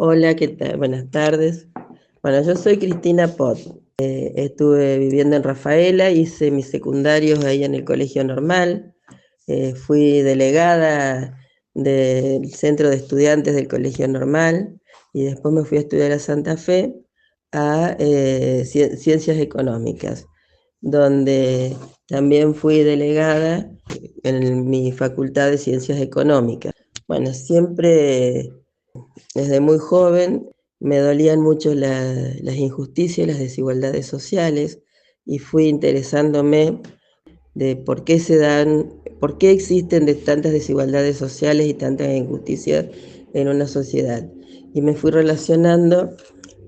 Hola, ¿qué tal? Buenas tardes. Bueno, yo soy Cristina Pot. Estuve viviendo en Rafaela, hice mis secundarios ahí en el Colegio Normal. Fui delegada del Centro de Estudiantes del Colegio Normal y después me fui a estudiar a Santa Fe a Ciencias Económicas, donde también fui delegada en mi Facultad de Ciencias Económicas. Bueno, siempre desde muy joven me dolían mucho las injusticias y las desigualdades sociales y fui interesándome de por qué se dan, por qué existen tantas desigualdades sociales y tantas injusticias en una sociedad. Y me fui relacionando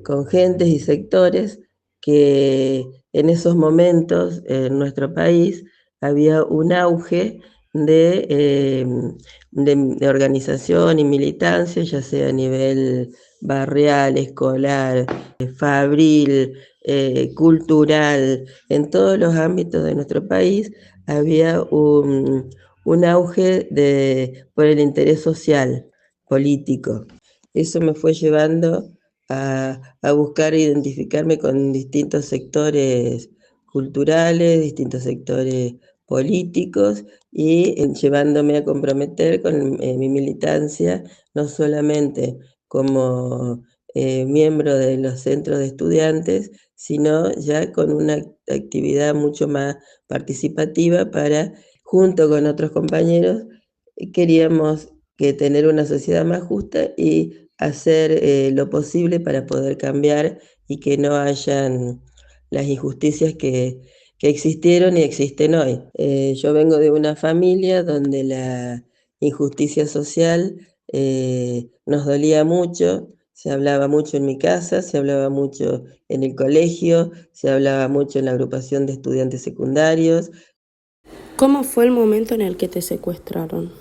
con gentes y sectores que en esos momentos en nuestro país había un auge de organización y militancia, ya sea a nivel barrial, escolar, fabril, cultural, en todos los ámbitos de nuestro país había un auge por el interés social, político. Eso me fue llevando a buscar identificarme con distintos sectores culturales, distintos sectores políticos y llevándome a comprometer con mi militancia, no solamente como miembro de los centros de estudiantes, sino ya con una actividad mucho más participativa para, junto con otros compañeros, queríamos que tener una sociedad más justa y hacer lo posible para poder cambiar y que no hayan las injusticias que existieron y existen hoy. Yo vengo de una familia donde la injusticia social nos dolía mucho, se hablaba mucho en mi casa, se hablaba mucho en el colegio, se hablaba mucho en la agrupación de estudiantes secundarios. ¿Cómo fue el momento en el que te secuestraron?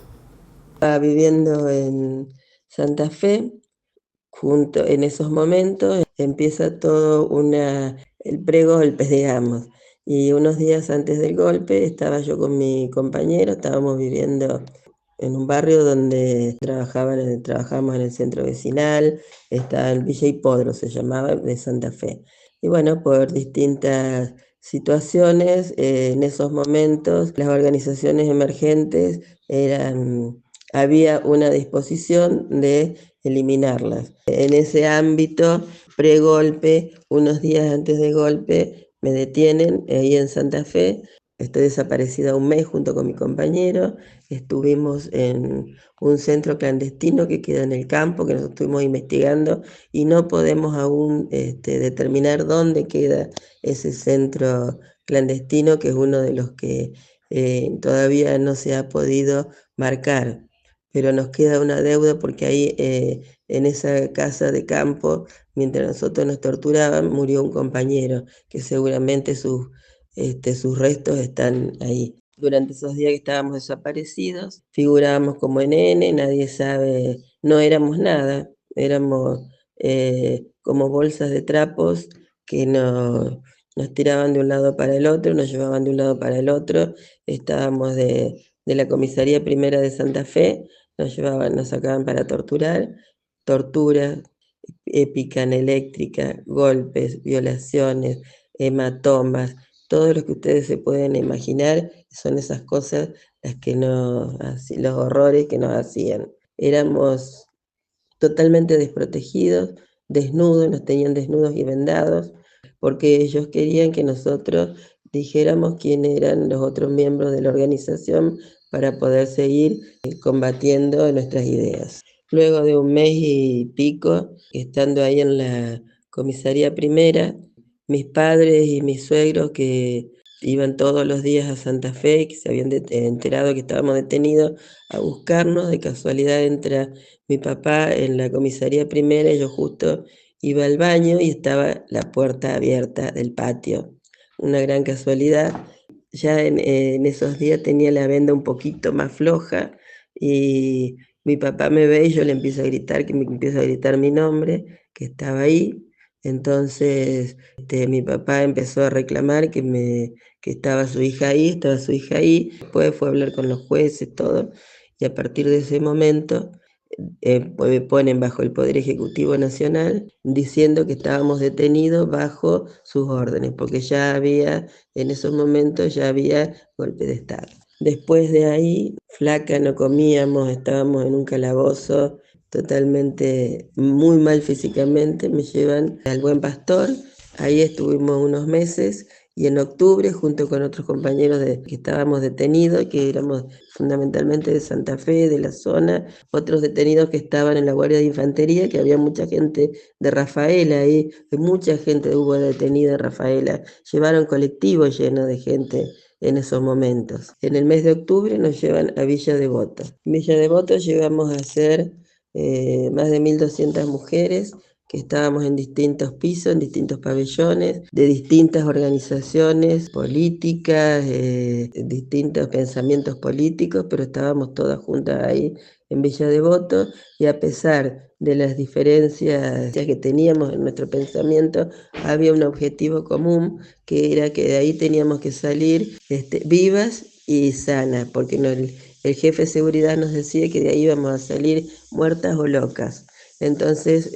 Estaba viviendo en Santa Fe. Junto en esos momentos empieza todo el pregolpe, digamos. Y unos días antes del golpe estaba yo con mi compañero, estábamos viviendo en un barrio donde trabajábamos en el centro vecinal, estaba en Villa Hipodro, se llamaba, de Santa Fe. Y bueno, por distintas situaciones, en esos momentos las organizaciones emergentes había una disposición de eliminarlas. En ese ámbito, pre-golpe, unos días antes del golpe, me detienen ahí en Santa Fe. Estoy desaparecida un mes junto con mi compañero. Estuvimos en un centro clandestino que queda en el campo, que nosotros estuvimos investigando y no podemos aún determinar dónde queda ese centro clandestino, que es uno de los que todavía no se ha podido marcar, pero nos queda una deuda porque ahí en esa casa de campo, mientras nosotros nos torturaban, murió un compañero que seguramente sus restos están ahí. Durante esos días que estábamos desaparecidos, figurábamos como NN, nadie sabe, no éramos nada, éramos como bolsas de trapos que nos tiraban de un lado para el otro, nos llevaban de un lado para el otro. Estábamos de la comisaría primera de Santa Fe, nos llevaban, nos sacaban para torturar, tortura, pican eléctrica, golpes, violaciones, hematomas, todo lo que ustedes se pueden imaginar, son esas cosas las que los horrores que nos hacían. Éramos totalmente desprotegidos, desnudos, nos tenían desnudos y vendados, porque ellos querían que nosotros dijéramos quién eran los otros miembros de la organización para poder seguir combatiendo nuestras ideas. Luego de un mes y pico, estando ahí en la comisaría primera, mis padres y mis suegros que iban todos los días a Santa Fe, que se habían enterado que estábamos detenidos, a buscarnos, de casualidad entra mi papá en la comisaría primera y yo justo iba al baño y estaba la puerta abierta del patio. Una gran casualidad. Ya en esos días tenía la venda un poquito más floja y mi papá me ve y yo le empiezo a gritar, que me empiezo a gritar mi nombre, que estaba ahí. Entonces mi papá empezó a reclamar que estaba su hija ahí, estaba su hija ahí. Después fue a hablar con los jueces, todo. Y a partir de ese momento ponen bajo el Poder Ejecutivo Nacional diciendo que estábamos detenidos bajo sus órdenes, porque ya había, en esos momentos ya había golpe de Estado. Después de ahí, flaca, no comíamos, estábamos en un calabozo totalmente muy mal físicamente, me llevan al Buen Pastor, ahí estuvimos unos meses y en octubre, junto con otros compañeros que estábamos detenidos, que éramos fundamentalmente de Santa Fe, de la zona, otros detenidos que estaban en la Guardia de Infantería, que había mucha gente de Rafaela ahí, mucha gente hubo detenida en Rafaela, llevaron colectivos llenos de gente en esos momentos. En el mes de octubre nos llevan a Villa Devoto. En Villa Devoto llegamos a ser más de 1.200 mujeres que estábamos en distintos pisos, en distintos pabellones, de distintas organizaciones políticas, distintos pensamientos políticos, pero estábamos todas juntas ahí en Villa Devoto, y a pesar de las diferencias que teníamos en nuestro pensamiento, había un objetivo común, que era que de ahí teníamos que salir vivas y sanas, porque el jefe de seguridad nos decía que de ahí íbamos a salir muertas o locas. Entonces,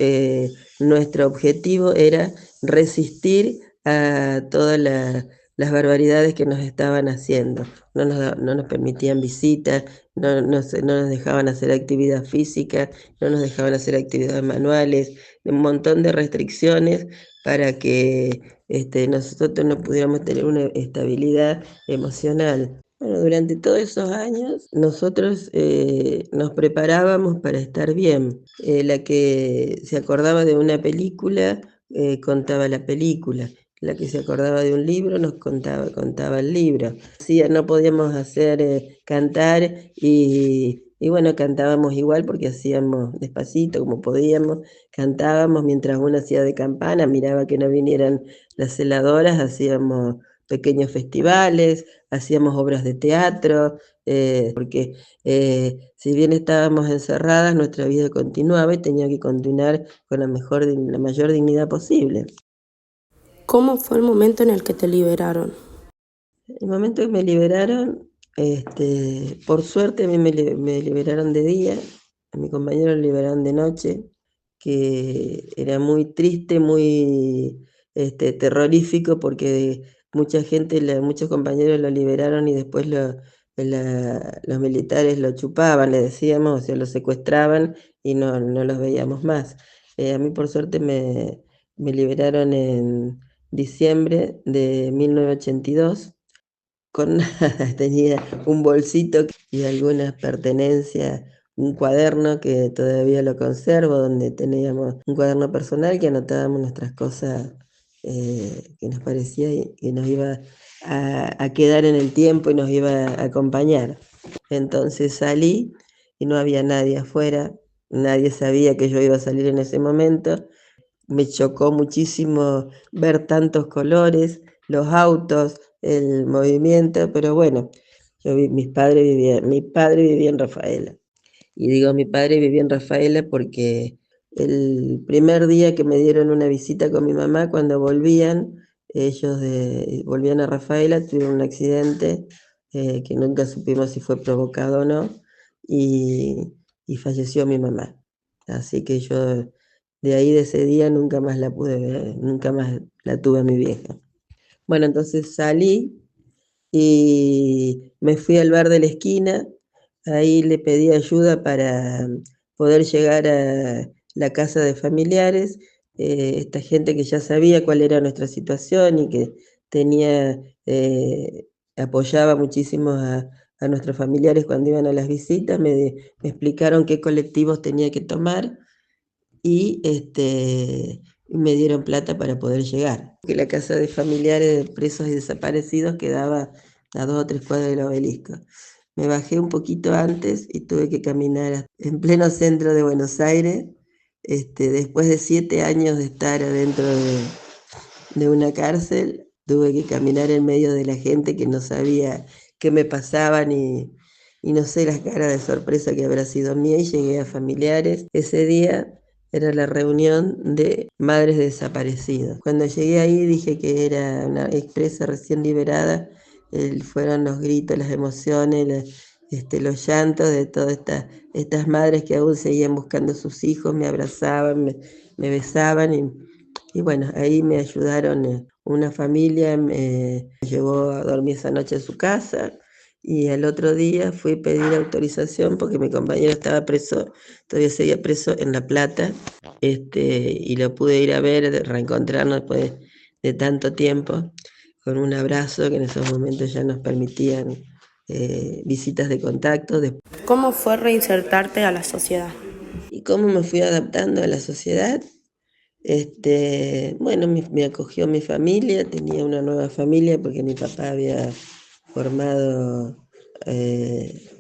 nuestro objetivo era resistir a todas las barbaridades que nos estaban haciendo. No nos permitían visitas, no nos dejaban hacer actividad física, no nos dejaban hacer actividades manuales, un montón de restricciones para que nosotros no pudiéramos tener una estabilidad emocional. Bueno, durante todos esos años nosotros nos preparábamos para estar bien. La que se acordaba de una película contaba la película. La que se acordaba de un libro nos contaba el libro. Sí, no podíamos hacer cantar y bueno, cantábamos igual porque hacíamos despacito como podíamos. Cantábamos mientras uno hacía de campana, miraba que no vinieran las celadoras, hacíamos pequeños festivales, hacíamos obras de teatro, porque si bien estábamos encerradas, nuestra vida continuaba y tenía que continuar con la mayor dignidad posible. ¿Cómo fue el momento en el que te liberaron? El momento que me liberaron, por suerte a mí me liberaron de día, a mi compañero lo liberaron de noche, que era muy triste, muy terrorífico, porque muchos compañeros lo liberaron y después los militares lo chupaban, le decíamos, o sea, lo secuestraban y no los veíamos más. A mí por suerte me liberaron en diciembre de 1982 con nada, tenía un bolsito y algunas pertenencias, un cuaderno que todavía lo conservo, donde teníamos un cuaderno personal que anotábamos nuestras cosas que nos parecía que nos iba a quedar en el tiempo y nos iba a acompañar. Entonces salí y no había nadie afuera, nadie sabía que yo iba a salir en ese momento. Me chocó muchísimo ver tantos colores, los autos, el movimiento, pero bueno, mi padre vivía en Rafaela. Y digo mi padre vivía en Rafaela porque el primer día que me dieron una visita con mi mamá, cuando volvían a Rafaela, tuvieron un accidente que nunca supimos si fue provocado o no, y falleció mi mamá. Así que yo de ahí, de ese día, nunca más la pude ver, nunca más la tuve a mi vieja. Bueno, entonces salí y me fui al bar de la esquina, ahí le pedí ayuda para poder llegar a la casa de familiares, esta gente que ya sabía cuál era nuestra situación y que tenía, apoyaba muchísimo a nuestros familiares cuando iban a las visitas, me explicaron qué colectivos tenía que tomar y me dieron plata para poder llegar. Que la casa de familiares de presos y desaparecidos quedaba a 2 o 3 cuadras del obelisco. Me bajé un poquito antes y tuve que caminar en pleno centro de Buenos Aires, después de 7 años de estar adentro de una cárcel, tuve que caminar en medio de la gente que no sabía qué me pasaba y no sé las caras de sorpresa que habrá sido mía, y llegué a familiares. Ese día era la reunión de madres de desaparecidos. Cuando llegué ahí dije que era una expresa recién liberada, fueron los gritos, las emociones, los llantos de todas estas madres que aún seguían buscando a sus hijos, me abrazaban, me besaban y bueno, ahí me ayudaron, una familia me llevó a dormir esa noche en su casa y al otro día fui a pedir autorización porque mi compañero estaba preso, todavía seguía preso en La Plata, y lo pude ir a ver, reencontrarnos después de tanto tiempo, con un abrazo que en esos momentos ya nos permitían visitas de contacto. ¿Cómo fue reinsertarte a la sociedad? ¿Y cómo me fui adaptando a la sociedad? Bueno, me acogió mi familia, tenía una nueva familia porque mi papá había formado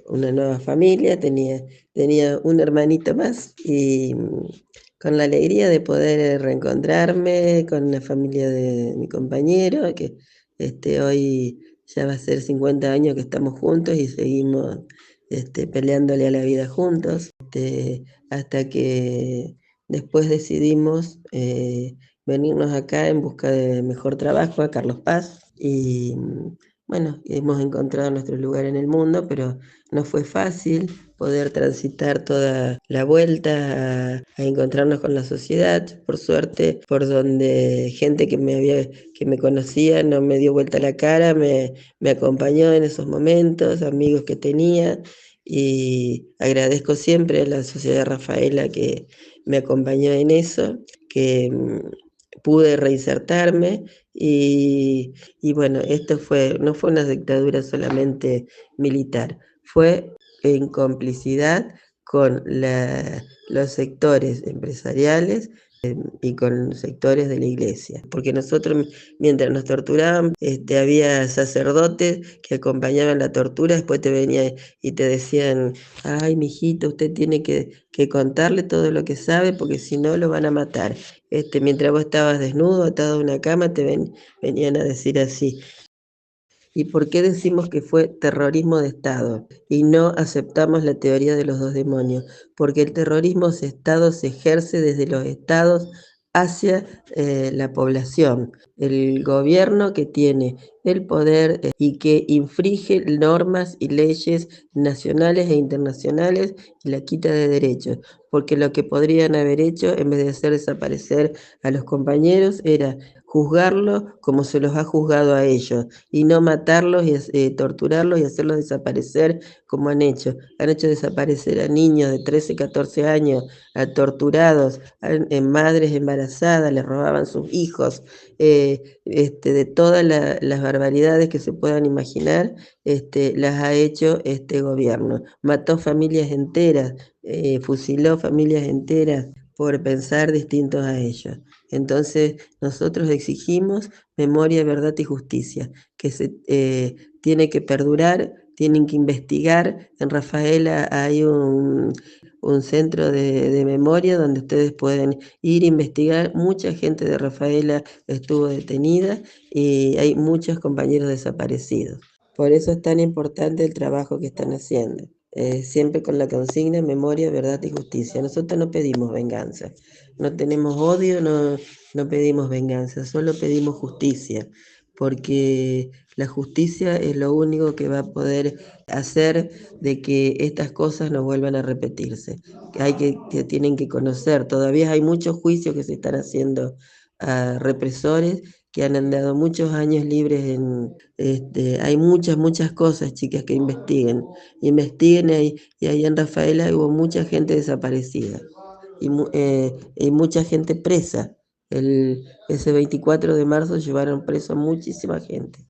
una nueva familia, tenía un hermanito más y con la alegría de poder reencontrarme con la familia de mi compañero, que hoy ya va a ser 50 años que estamos juntos y seguimos peleándole a la vida juntos, hasta que después decidimos venirnos acá en busca de mejor trabajo a Carlos Paz y bueno, hemos encontrado nuestro lugar en el mundo, pero no fue fácil poder transitar toda la vuelta a encontrarnos con la sociedad. Por suerte, por donde gente que me conocía no me dio vuelta la cara, me acompañó en esos momentos, amigos que tenía y agradezco siempre a la Sociedad de Rafaela que me acompañó en eso, que pude reinsertarme y bueno, no fue una dictadura solamente militar, fue en complicidad con los sectores empresariales y con sectores de la iglesia, porque nosotros mientras nos torturaban, había sacerdotes que acompañaban la tortura, después te venían y te decían, ay, mijito, usted tiene que contarle todo lo que sabe porque si no lo van a matar. Mientras vos estabas desnudo, atado a una cama, venían a decir así. ¿Y por qué decimos que fue terrorismo de Estado y no aceptamos la teoría de los dos demonios? Porque el terrorismo de Estado se ejerce desde los estados hacia la población. El gobierno que tiene el poder y que infringe normas y leyes nacionales e internacionales y la quita de derechos. Porque lo que podrían haber hecho, en vez de hacer desaparecer a los compañeros, era juzgarlos como se los ha juzgado a ellos y no matarlos y torturarlos y hacerlos desaparecer como han hecho. Han hecho desaparecer a niños de 13, 14 años, a torturados, madres embarazadas, les robaban sus hijos, de todas las barbaridades que se puedan imaginar, las ha hecho este gobierno. Mató familias enteras, fusiló familias enteras por pensar distintos a ellos. Entonces, nosotros exigimos memoria, verdad y justicia, que tiene que perdurar, tienen que investigar. En Rafaela hay un centro de memoria donde ustedes pueden ir a investigar. Mucha gente de Rafaela estuvo detenida y hay muchos compañeros desaparecidos. Por eso es tan importante el trabajo que están haciendo. Siempre con la consigna memoria, verdad y justicia. Nosotros no pedimos venganza, no tenemos odio, no pedimos venganza, solo pedimos justicia, porque la justicia es lo único que va a poder hacer de que estas cosas no vuelvan a repetirse. Que tienen que conocer, todavía hay muchos juicios que se están haciendo a represores que han andado muchos años libres hay muchas cosas, chicas, que investiguen ahí, y ahí en Rafaela hubo mucha gente desaparecida y mucha gente presa. Ese 24 de marzo llevaron preso a muchísima gente.